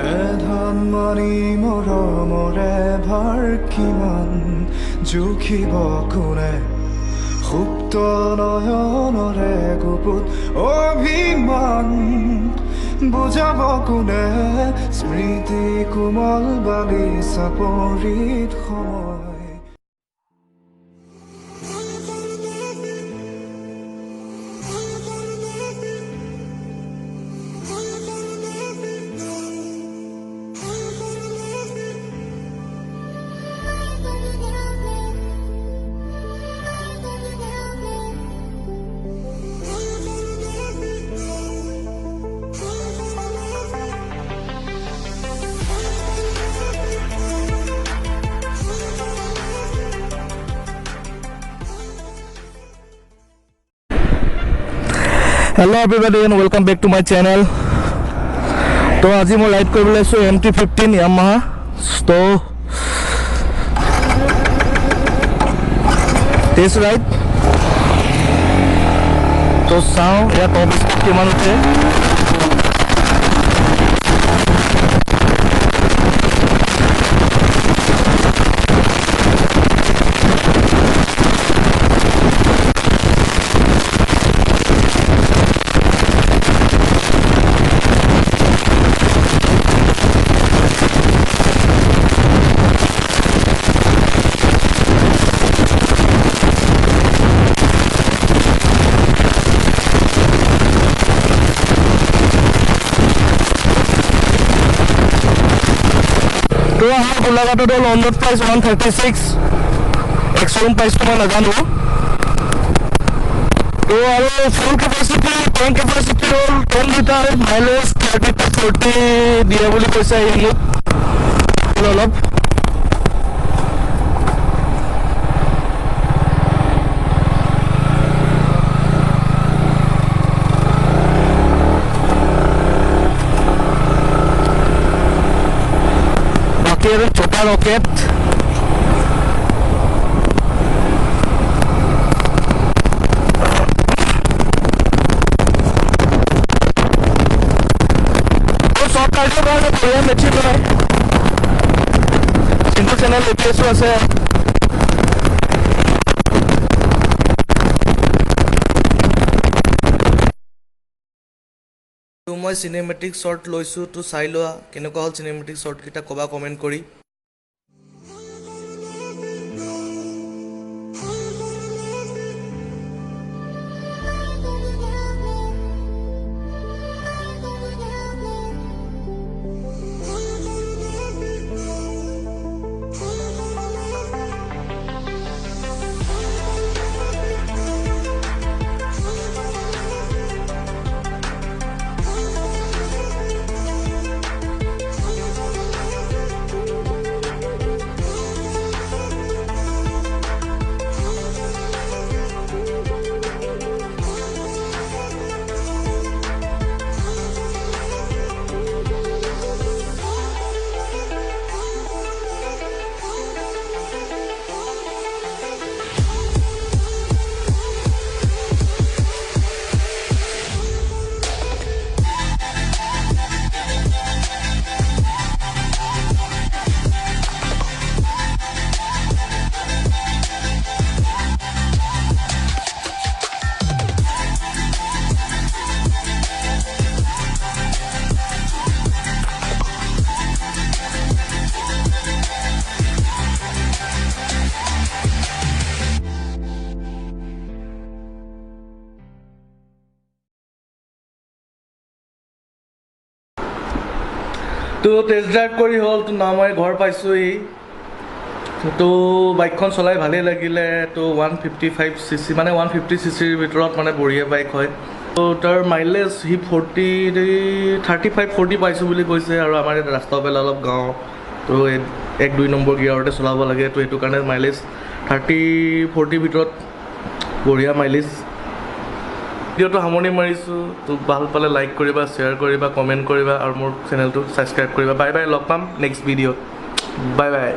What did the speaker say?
এধান মানি মৰমৰে ভাৰ কিমান জুখিব কোনে সুপ্ত নয়নৰে গুপুত অভিমান বুজাব কোনে স্মৃতি কোমল বাগিচা পৰিত সময় Hello everybody and welcome back to my channel. तो आज मैं राइड कर MT-15 Yamaha. तो टेस्ट राइड तो चाওঁ या टॉप स्पीड किमान उठे तो हाँ गोलाघाटत लंडन प्राइस 136 एक्सरूम प्राइस मैं नाजानो तो और full capacity tank capacity 10 litre mileage 30 to 40 दिया बोली कैसा है ये अलग छोटा रॉकेट और शॉर्ट राइडर वाले बढ़िया मेची में सिंगल चैनल एपीएस আছে तो मैं सिनेमेटिक शॉट लैसो तो चाই লোৱা কেনেকুৱা হল সিনেমেটিক শট কিটা কবা কমেন্ট কৰি तो टेस्ट ड्राइव करी हल तो ना मैं घर पाइसुही तो बाइकखन चलाई भाले लगिले तो 155cc माने 150cc ভিতৰত মানে বঢ়িয়া বাইক হয় তো তাৰ মাইলেজ হি 35-40 পাইছো বুলি কৈছে আৰু আমাৰ ৰাস্তা পেলা অলপ গাঁও তো 1-2 নম্বৰ গিয়াৰতে চলাব লাগে তো এটো কাৰণে মাইলেজ 30-40 ভিতৰত বঢ়িয়া মাইলেজ ভিডিওটো সামৰণি মাৰিছো তো ভাল পালে লাইক কৰিবা শেয়াৰ কৰিবা কমেন্ট কৰিবা আৰু মোৰ চেনেলটো সাবস্ক্ৰাইব কৰিবা বাই বাই লগ পাম নেক্সট ভিডিঅ' বাই বাই